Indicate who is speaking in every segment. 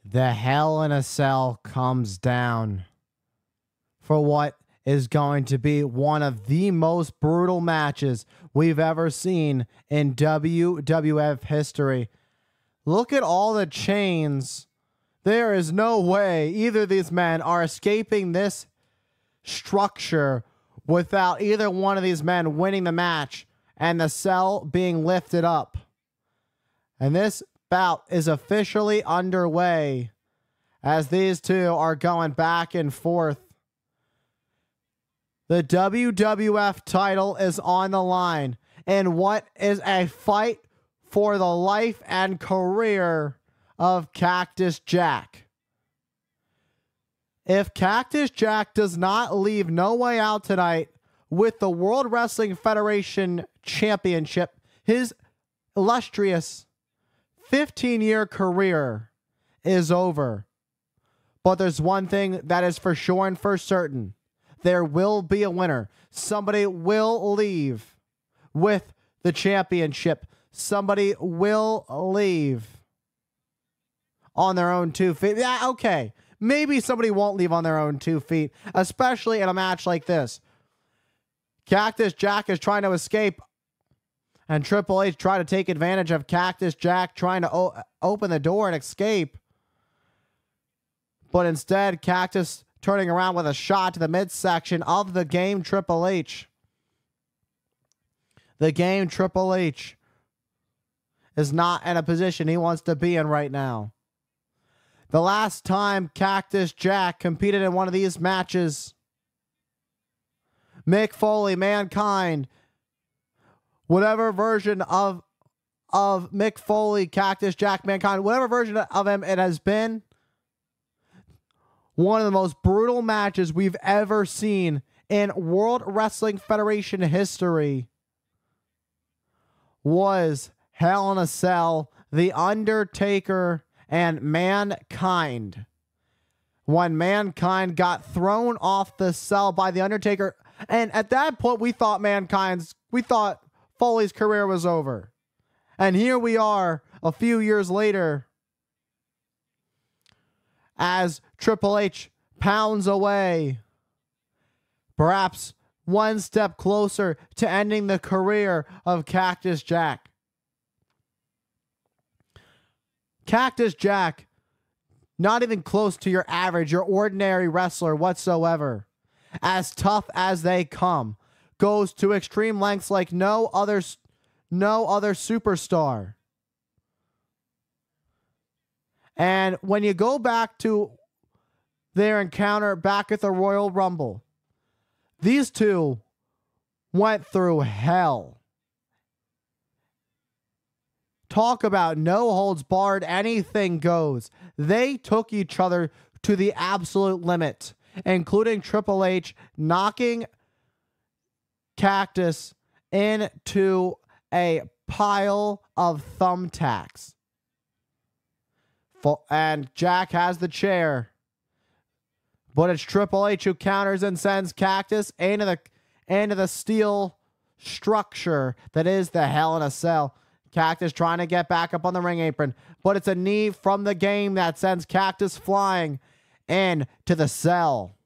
Speaker 1: The Hell in a Cell comes down for what is going to be one of the most brutal matches we've ever seen in WWF history. Look at all the chains. There is no way either of these men are escaping this structure without either one of these men winning the match and the cell being lifted up. And this bout is officially underway as these two are going back and forth. The WWF title is on the line in what is a fight for the life and career of Cactus Jack. If Cactus Jack does not leave no way out tonight with the World Wrestling Federation Championship, his illustrious 15-year career is over. But there's one thing that is for sure and for certain. There will be a winner. Somebody will leave with the championship. Somebody will leave on their own 2 feet. Yeah, okay. Maybe somebody won't leave on their own 2 feet, especially in a match like this. Cactus Jack is trying to escape, and Triple H trying to take advantage of Cactus Jack trying to open the door and escape. But instead, Cactus turning around with a shot to the midsection of the game Triple H. The game Triple H is not in a position he wants to be in right now. The last time Cactus Jack competed in one of these matches, Mick Foley, Mankind, whatever version of Mick Foley, Cactus Jack, Mankind, whatever version of him it has been, one of the most brutal matches we've ever seen in World Wrestling Federation history was Hell in a Cell, The Undertaker, and Mankind. When Mankind got thrown off the cell by The Undertaker, and at that point we thought Foley's career was over. And here we are a few years later as Triple H pounds away, perhaps one step closer to ending the career of Cactus Jack. Cactus Jack, not even close to your average, your ordinary wrestler whatsoever. As tough as they come, goes to extreme lengths like no other superstar. And when you go back to their encounter back at the Royal Rumble, these two went through hell. Talk about no holds barred, anything goes. They took each other to the absolute limit, including Triple H knocking Cactus into a pile of thumbtacks. And Jack has the chair, but it's Triple H who counters and sends Cactus into the steel structure that is the Hell in a Cell. Cactus trying to get back up on the ring apron, but it's a knee from the game that sends Cactus flying into the cell.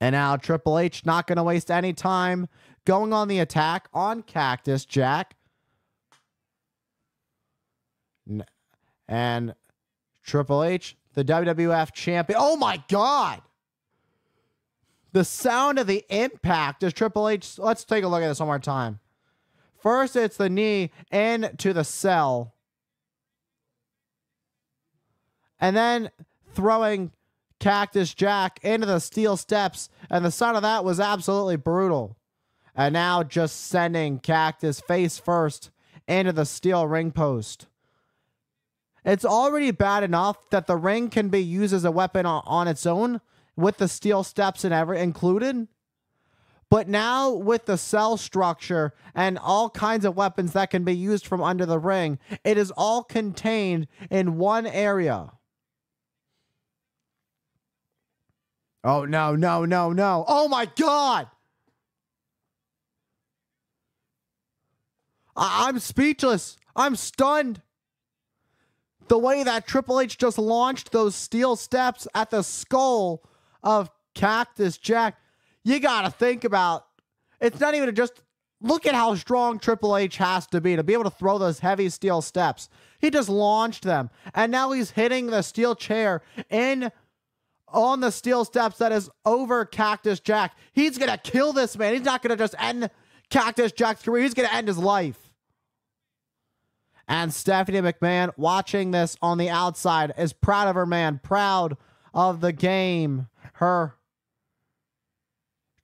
Speaker 1: And now Triple H not going to waste any time going on the attack on Cactus Jack. And Triple H, the WWF champion. Oh my God! The sound of the impact as Triple H. Let's take a look at this one more time. First, it's the knee into the cell. And then throwing Cactus Jack into the steel steps. And the sound of that was absolutely brutal. And now just sending Cactus face first into the steel ring post. It's already bad enough that the ring can be used as a weapon on its own with the steel steps and included. But now with the cell structure and all kinds of weapons that can be used from under the ring, it is all contained in one area. Oh, no, no, no, no. Oh, my God. I'm speechless. I'm stunned. The way that Triple H just launched those steel steps at the skull of Cactus Jack, you got to think about, it's not even just, look at how strong Triple H has to be able to throw those heavy steel steps. He just launched them, and now he's hitting the steel chair on the steel steps that is over Cactus Jack. He's going to kill this man. He's not going to just end Cactus Jack's career. He's going to end his life. And Stephanie McMahon, watching this on the outside, is proud of her man, proud of the game. Her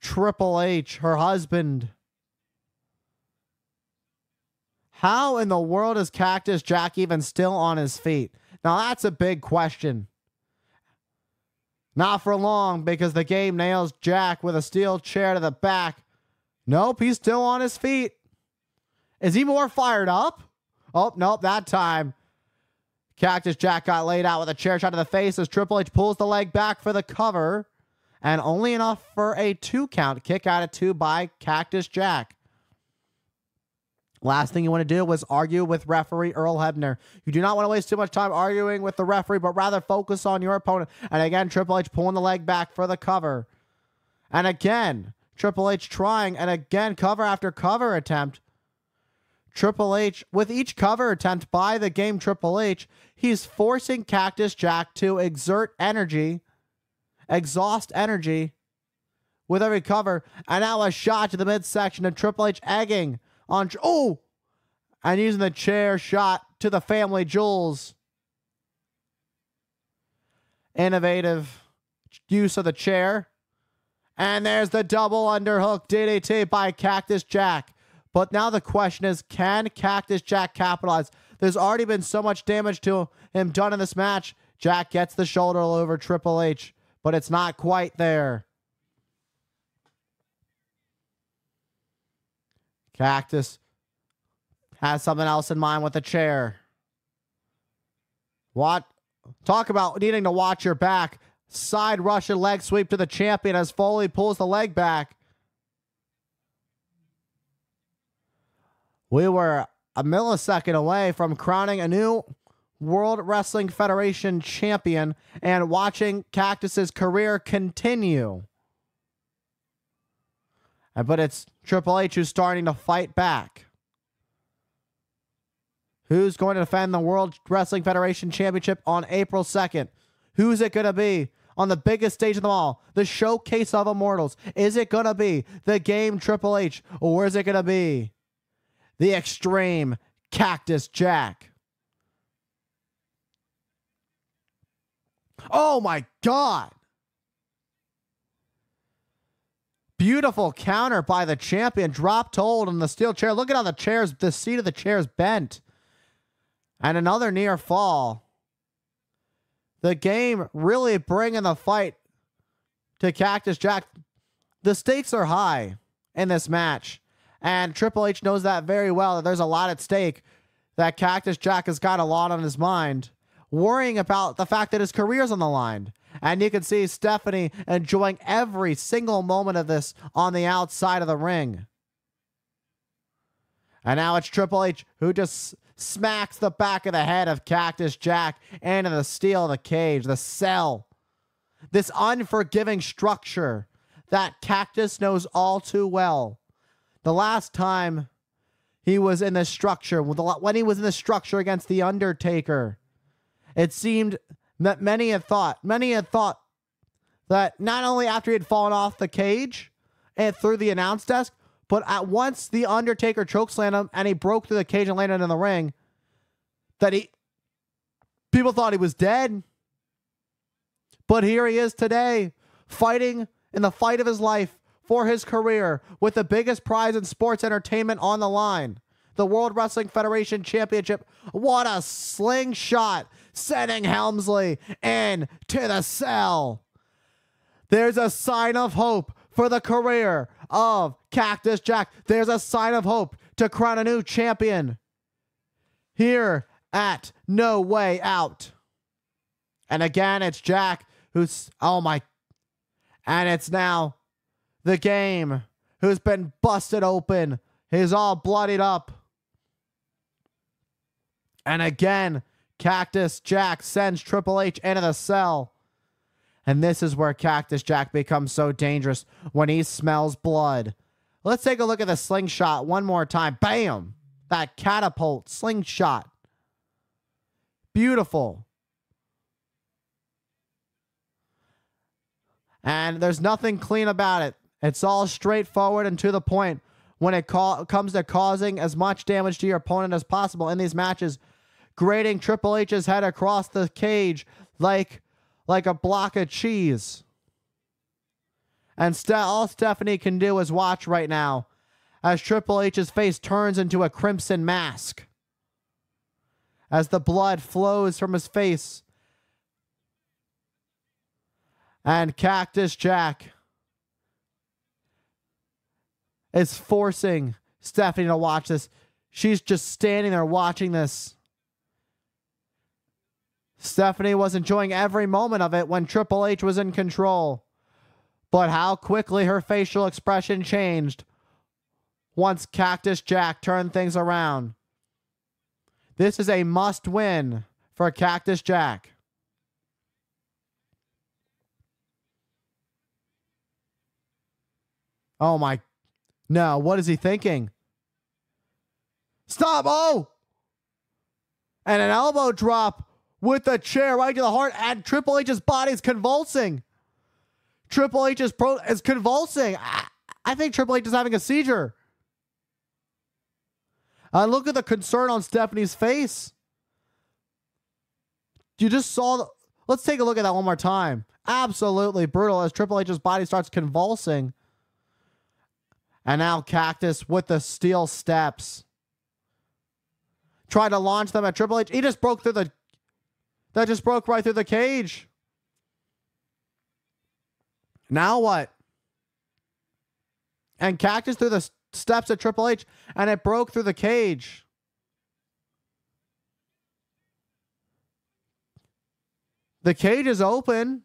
Speaker 1: Triple H, her husband. How in the world is Cactus Jack even still on his feet? Now that's a big question. Not for long, because the game nails Jack with a steel chair to the back. Nope, he's still on his feet. Is he more fired up? Oh, nope, that time Cactus Jack got laid out with a chair shot to the face as Triple H pulls the leg back for the cover. And only enough for a 2 count. Kick out of 2 by Cactus Jack. Last thing you want to do was argue with referee Earl Hebner. You do not want to waste too much time arguing with the referee, but rather focus on your opponent. And again, Triple H pulling the leg back for the cover. And again, Triple H trying, and again, cover after cover attempt. Triple H, with each cover attempt by the game Triple H, he's forcing Cactus Jack to exert energy, exhaust energy with every cover. And now a shot to the midsection, and Triple H egging on, and using the chair shot to the family jewels. Innovative use of the chair. And there's the double underhook DDT by Cactus Jack. But now the question is, can Cactus Jack capitalize? There's already been so much damage to him done in this match. Jack gets the shoulder over Triple H, but it's not quite there. Cactus has something else in mind with the chair. What? Talk about needing to watch your back. Side Russian leg sweep to the champion as Foley pulls the leg back. We were a millisecond away from crowning a new World Wrestling Federation champion and watching Cactus's career continue. But it's Triple H who's starting to fight back. Who's going to defend the World Wrestling Federation Championship on April 2nd? Who's it going to be on the biggest stage of them all? The Showcase of Immortals. Is it going to be the game Triple H? Or is it going to be the Extreme Cactus Jack? Oh my God. Beautiful counter by the champion. Dropped hold on the steel chair. Look at how the seat of the chair is bent. And another near fall. The game really bringing the fight to Cactus Jack. The stakes are high in this match. And Triple H knows that very well, that there's a lot at stake, that Cactus Jack has got a lot on his mind, worrying about the fact that his career's on the line. And you can see Stephanie enjoying every single moment of this on the outside of the ring. And now it's Triple H who just smacks the back of the head of Cactus Jack into the steel of the cage, the cell. This unforgiving structure that Cactus knows all too well. The last time he was in this structure, when he was in the structure against The Undertaker, it seemed that many had thought that not only after he had fallen off the cage and through the announce desk, but at once The Undertaker chokeslammed him and he broke through the cage and landed in the ring, that people thought he was dead. But here he is today, fighting in the fight of his life for his career with the biggest prize in sports entertainment on the line. The World Wrestling Federation Championship. What a slingshot, sending Helmsley into the cell. There's a sign of hope for the career of Cactus Jack. There's a sign of hope to crown a new champion here at No Way Out. And again, it's Jack who's, and it's now the game who's been busted open. He's all bloodied up. And again, Cactus Jack sends Triple H into the cell. And this is where Cactus Jack becomes so dangerous, when he smells blood. Let's take a look at the slingshot one more time. Bam! That catapult slingshot. Beautiful. And there's nothing clean about it. It's all straightforward and to the point when it comes to causing as much damage to your opponent as possible in these matches, grating Triple H's head across the cage like a block of cheese. And all Stephanie can do is watch right now as Triple H's face turns into a crimson mask, as the blood flows from his face. And Cactus Jack is forcing Stephanie to watch this. She's just standing there watching this. Stephanie was enjoying every moment of it when Triple H was in control. But how quickly her facial expression changed once Cactus Jack turned things around. This is a must-win for Cactus Jack. Oh my... No, what is he thinking? Stop! Oh! And an elbow drop with the chair right to the heart, and Triple H's body is convulsing. Triple H is convulsing. I think Triple H is having a seizure. Look at the concern on Stephanie's face. You just saw... Let's take a look at that one more time. Absolutely brutal as Triple H's body starts convulsing. And now Cactus with the steel steps. Tried to launch them at Triple H. He just broke through the... That just broke right through the cage. Now what? And Cactus threw the steps at Triple H, and it broke through the cage. The cage is open.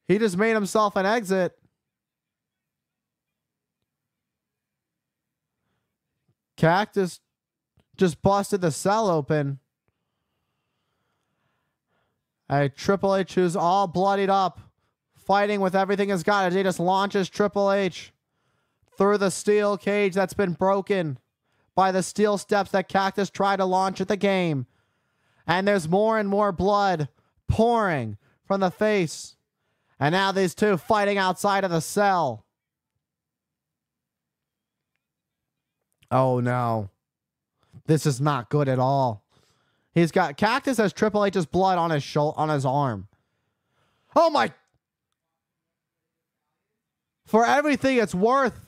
Speaker 1: He just made himself an exit. Cactus just busted the cell open. Triple H, who's all bloodied up, fighting with everything he's got, as he just launches Triple H through the steel cage that's been broken by the steel steps that Cactus tried to launch at the game. And there's more and more blood pouring from the face. And now these two fighting outside of the cell. Oh no. This is not good at all. He's got... Cactus has Triple H's blood on his on his arm. Oh my... For everything it's worth,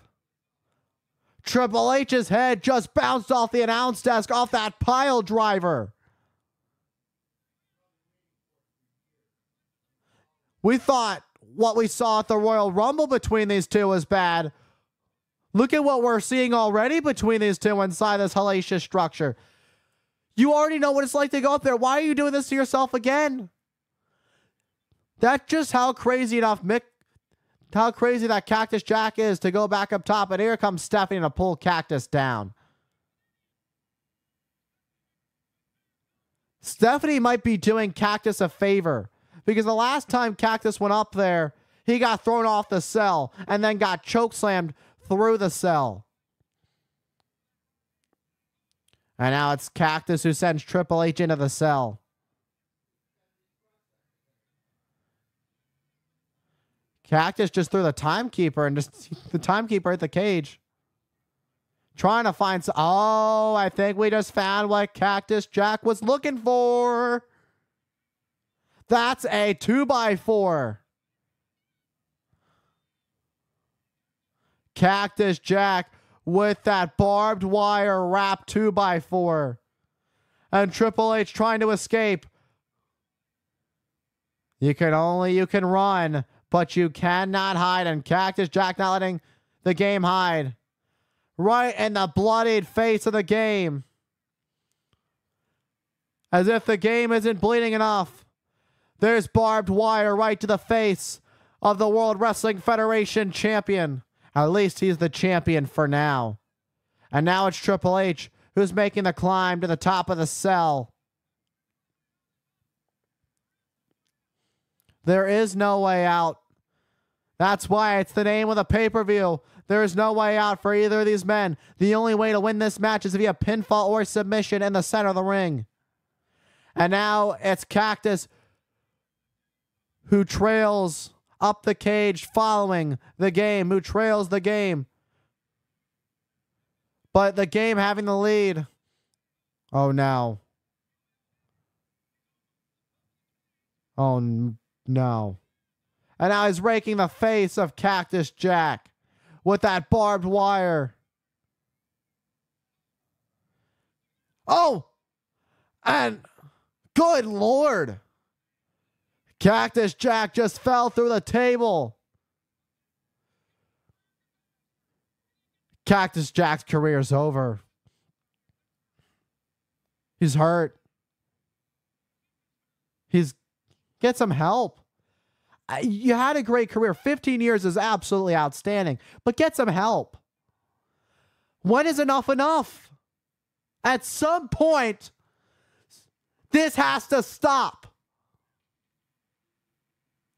Speaker 1: Triple H's head just bounced off the announce desk, off that pile driver. We thought what we saw at the Royal Rumble between these two was bad. Look at what we're seeing already between these two inside this hellacious structure. You already know what it's like to go up there. Why are you doing this to yourself again? That's just how crazy how crazy that Cactus Jack is to go back up top. And here comes Stephanie to pull Cactus down. Stephanie might be doing Cactus a favor, because the last time Cactus went up there, he got thrown off the cell and then got chokeslammed through the cell. And now it's Cactus who sends Triple H into the cell. Cactus just threw the timekeeper and just the timekeeper at the cage. Trying to find... Oh, I think we just found what Cactus Jack was looking for. That's a 2x4. Cactus Jack with that barbed wire wrap 2x4. And Triple H trying to escape. You can run, but you cannot hide. And Cactus Jack not letting the game hide. Right in the bloodied face of the game. As if the game isn't bleeding enough. There's barbed wire right to the face of the World Wrestling Federation champion. At least he's the champion for now. And now it's Triple H who's making the climb to the top of the cell. There is no way out. That's why it's the name of the pay-per-view. There is no way out for either of these men. The only way to win this match is via pinfall or submission in the center of the ring. And now it's Cactus who trails up the cage following the game, who trails the game. But the game having the lead. Oh, no. Oh, no. And now he's raking the face of Cactus Jack with that barbed wire. Oh! And good Lord. Cactus Jack just fell through the table. Cactus Jack's career's over. He's hurt. Get some help. You had a great career. 15 years is absolutely outstanding, but get some help. When is enough enough? At some point, this has to stop.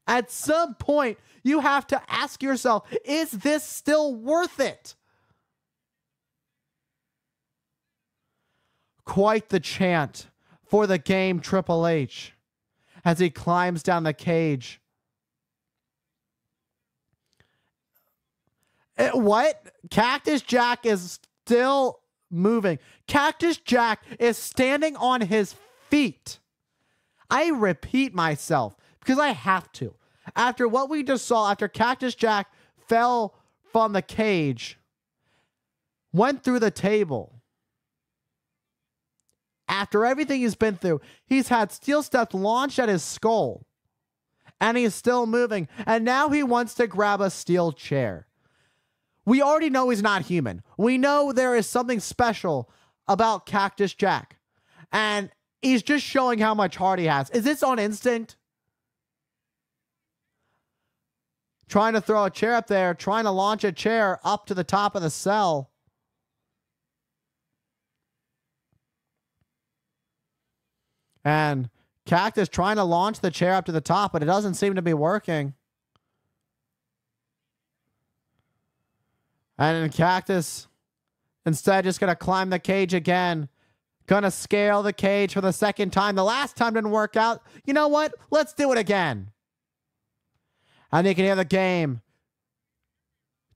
Speaker 1: At some point, you have to ask yourself, is this still worth it? Quite the chant for the game Triple H as he climbs down the cage. What? Cactus Jack is still moving. Cactus Jack is standing on his feet. I repeat myself because I have to. After what we just saw, after Cactus Jack fell from the cage, went through the table, after everything he's been through, he's had steel steps launched at his skull, and he's still moving, and now he wants to grab a steel chair. We already know he's not human. We know there is something special about Cactus Jack, and he's just showing how much heart he has. Is this on instinct? Trying to throw a chair up there, trying to launch a chair up to the top of the cell. And Cactus trying to launch the chair up to the top, but it doesn't seem to be working. And then Cactus instead just going to climb the cage again. Going to scale the cage for the second time. The last time didn't work out. You know what? Let's do it again. And you can hear the game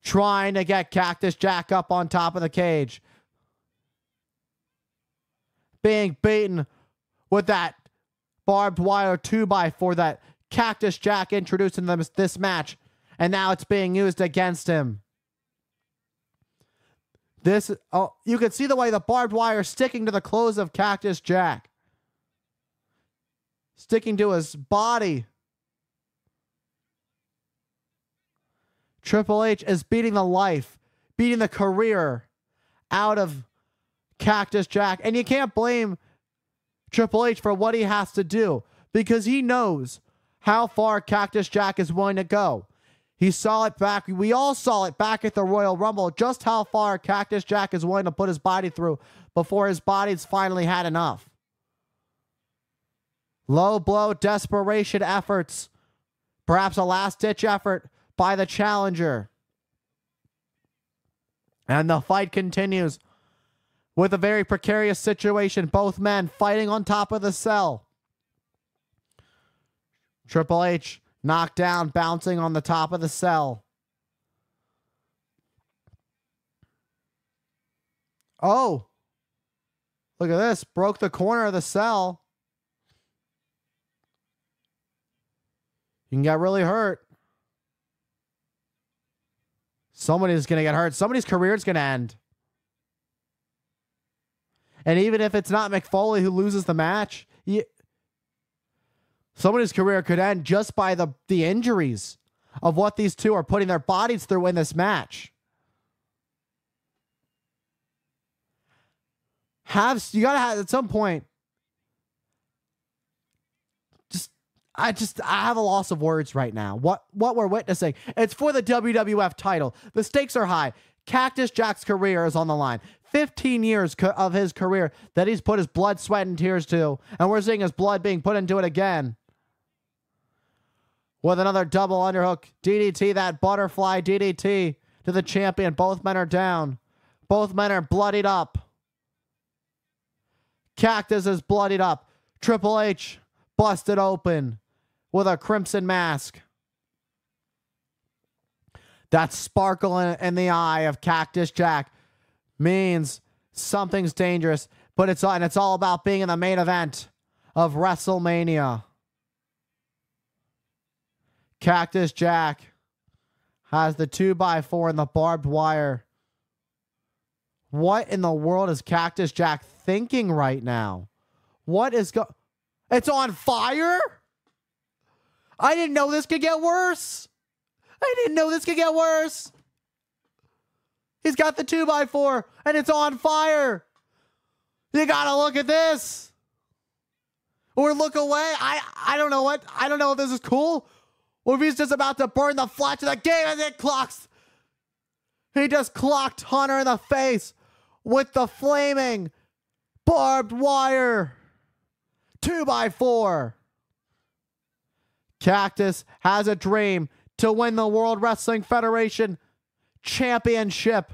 Speaker 1: trying to get Cactus Jack up on top of the cage. Being beaten with that barbed wire 2x4 that Cactus Jack introduced in this match. And now it's being used against him. You can see the way the barbed wire sticking to the clothes of Cactus Jack. Sticking to his body. Triple H is beating the career out of Cactus Jack. And you can't blame Triple H for what he has to do because he knows how far Cactus Jack is willing to go. He saw it back. We all saw it back at the Royal Rumble, just how far Cactus Jack is willing to put his body through before his body's finally had enough. Low blow, desperation efforts. Perhaps a last-ditch effort by the challenger. And the fight continues with a very precarious situation. Both men fighting on top of the cell. Triple H knocked down, bouncing on the top of the cell. Oh. Look at this. Broke the corner of the cell. You can get really hurt. Somebody's going to get hurt. Somebody's career is going to end. And even if it's not Mick Foley who loses the match, somebody's career could end just by the injuries of what these two are putting their bodies through in this match. You gotta have at some point. I have a loss of words right now. What we're witnessing. It's for the WWF title. The stakes are high. Cactus Jack's career is on the line. 15 years of his career that he's put his blood, sweat, and tears to. And we're seeing his blood being put into it again. With another double underhook DDT, that butterfly DDT to the champion. Both men are down. Both men are bloodied up. Cactus is bloodied up. Triple H busted open with a crimson mask. That sparkle in the eye of Cactus Jack means something's dangerous, but it's all about being in the main event of WrestleMania. Cactus Jack has the 2x4 and the barbed wire. What in the world is Cactus Jack thinking right now? What is It's on fire? I didn't know this could get worse. He's got the 2x4 and it's on fire. You gotta look at this. Or look away. I don't know what. I don't know if this is cool. Or if he's just about to burn the flesh of the game as it clocks. He just clocked Hunter in the face with the flaming barbed wire 2x4. Cactus has a dream to win the World Wrestling Federation Championship.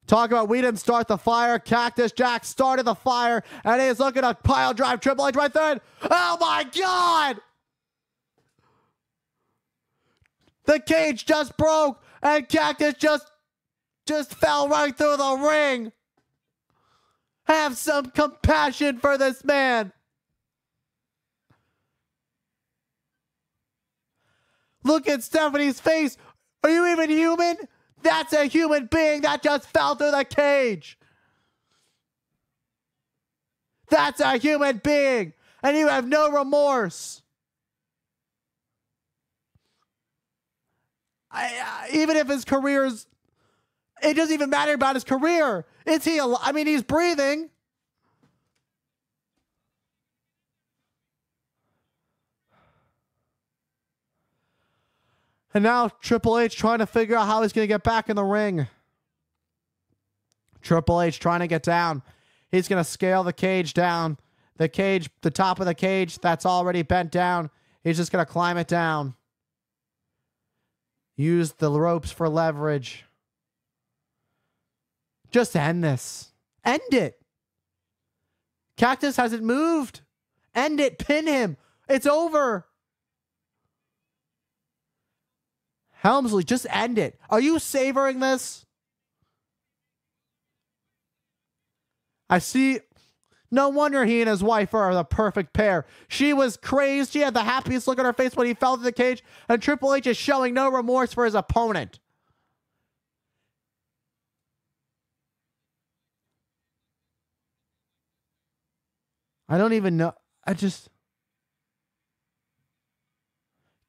Speaker 1: Talk about we didn't start the fire. Cactus Jack started the fire, and he's looking to pile drive Triple H right there. Oh my God! The cage just broke, and Cactus just fell right through the ring. Have some compassion for this man. Look at Stephanie's face. Are you even human? That's a human being that just fell through the cage. That's a human being. And you have no remorse. Even if his career's... It doesn't even matter about his career. Is he alive? I mean, he's breathing. And now Triple H trying to figure out how he's going to get back in the ring. Triple H trying to get down. He's going to scale the cage down. The cage, the top of the cage, that's already bent down. He's just going to climb it down. Use the ropes for leverage. Just end this. End it. Cactus hasn't moved. End it. Pin him. It's over. Helmsley, just end it. Are you savoring this? I see. No wonder he and his wife are the perfect pair. She was crazed. She had the happiest look on her face when he fell to the cage. And Triple H is showing no remorse for his opponent. I don't even know.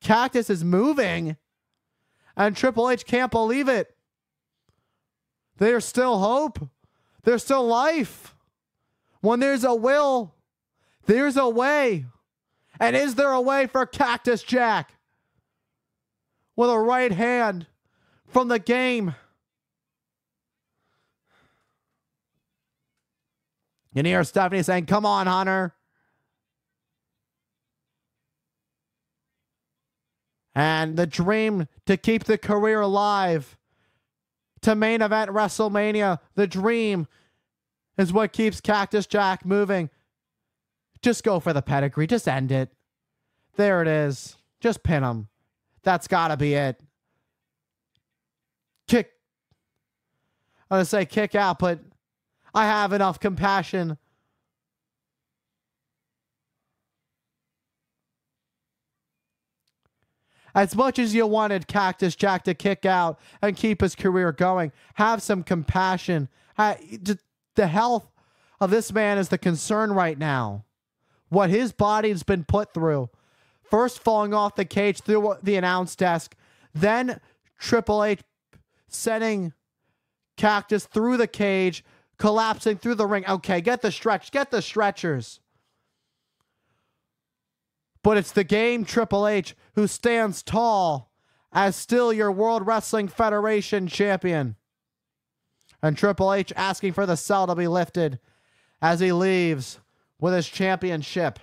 Speaker 1: Cactus is moving. And Triple H can't believe it. There's still hope. There's still life. When there's a will, there's a way. And is there a way for Cactus Jack? With a right hand from the game. You can hear Stephanie saying, "Come on, Hunter." And the dream to keep the career alive, to main event WrestleMania, the dream is what keeps Cactus Jack moving. Just go for the pedigree. Just end it. There it is. Just pin him. That's got to be it. Kick. I was going to say kick out, but I have enough compassion. As much as you wanted Cactus Jack to kick out and keep his career going, have some compassion. The health of this man is the concern right now. What his body's been put through. First falling off the cage through the announce desk. Then Triple H sending Cactus through the cage, collapsing through the ring. Okay, get the stretch. Get the stretchers. But it's the game Triple H who stands tall as still your World Wrestling Federation champion. And Triple H asking for the cell to be lifted as he leaves with his championship.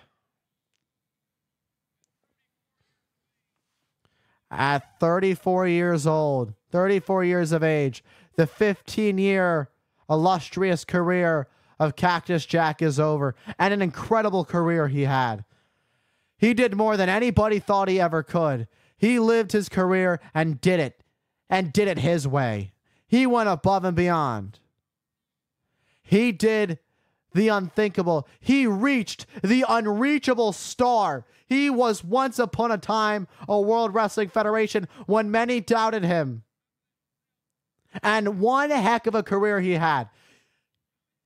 Speaker 1: At 34 years old, 34 years of age, the 15-year illustrious career of Cactus Jack is over, and an incredible career he had. He did more than anybody thought he ever could. He lived his career and did it his way. He went above and beyond. He did the unthinkable. He reached the unreachable star. He was once upon a time a World Wrestling Federation when many doubted him. And one heck of a career he had.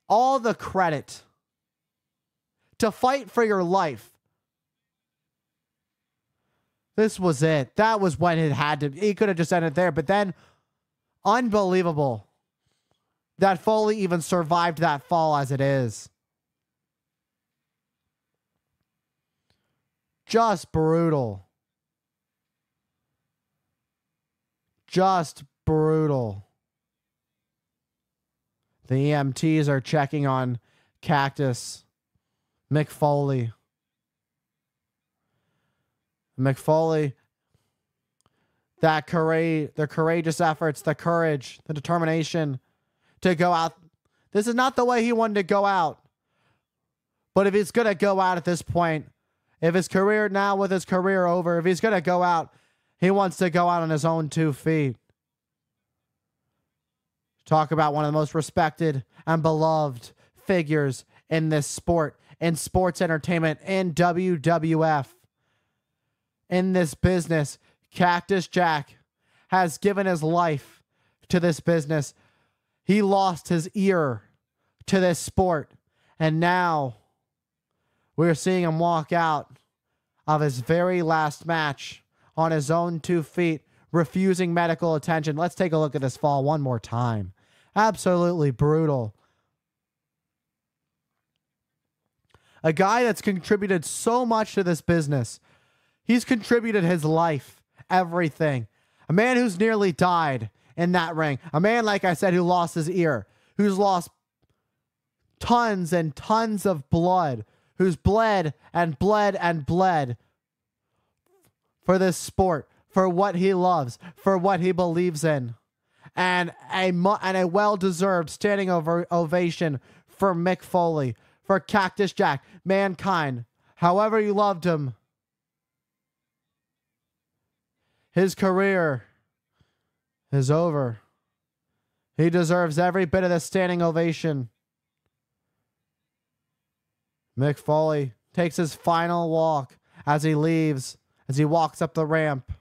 Speaker 1: All the credit to fight for your life. This was it. That was when it had to. He could have just ended there. But then, unbelievable that Foley even survived that fall as it is. Just brutal. Just brutal. The EMTs are checking on Cactus. Mick Foley. The courageous efforts, the courage, the determination to go out. This is not the way he wanted to go out. But if he's going to go out at this point, if his career now with his career over, if he's going to go out, he wants to go out on his own 2 feet. Talk about one of the most respected and beloved figures in this sport, in sports entertainment, in WWF. In this business, Cactus Jack has given his life to this business. He lost his ear to this sport. And now we're seeing him walk out of his very last match on his own 2 feet, refusing medical attention. Let's take a look at this fall one more time. Absolutely brutal. A guy that's contributed so much to this business. He's contributed his life, everything. A man who's nearly died in that ring. A man, like I said, who lost his ear. Who's lost tons and tons of blood. Who's bled and bled and bled for this sport. For what he loves. For what he believes in. And a well-deserved standing ovation for Mick Foley. For Cactus Jack. Mankind. However you loved him. His career is over. He deserves every bit of this standing ovation. Mick Foley takes his final walk as he leaves, as he walks up the ramp.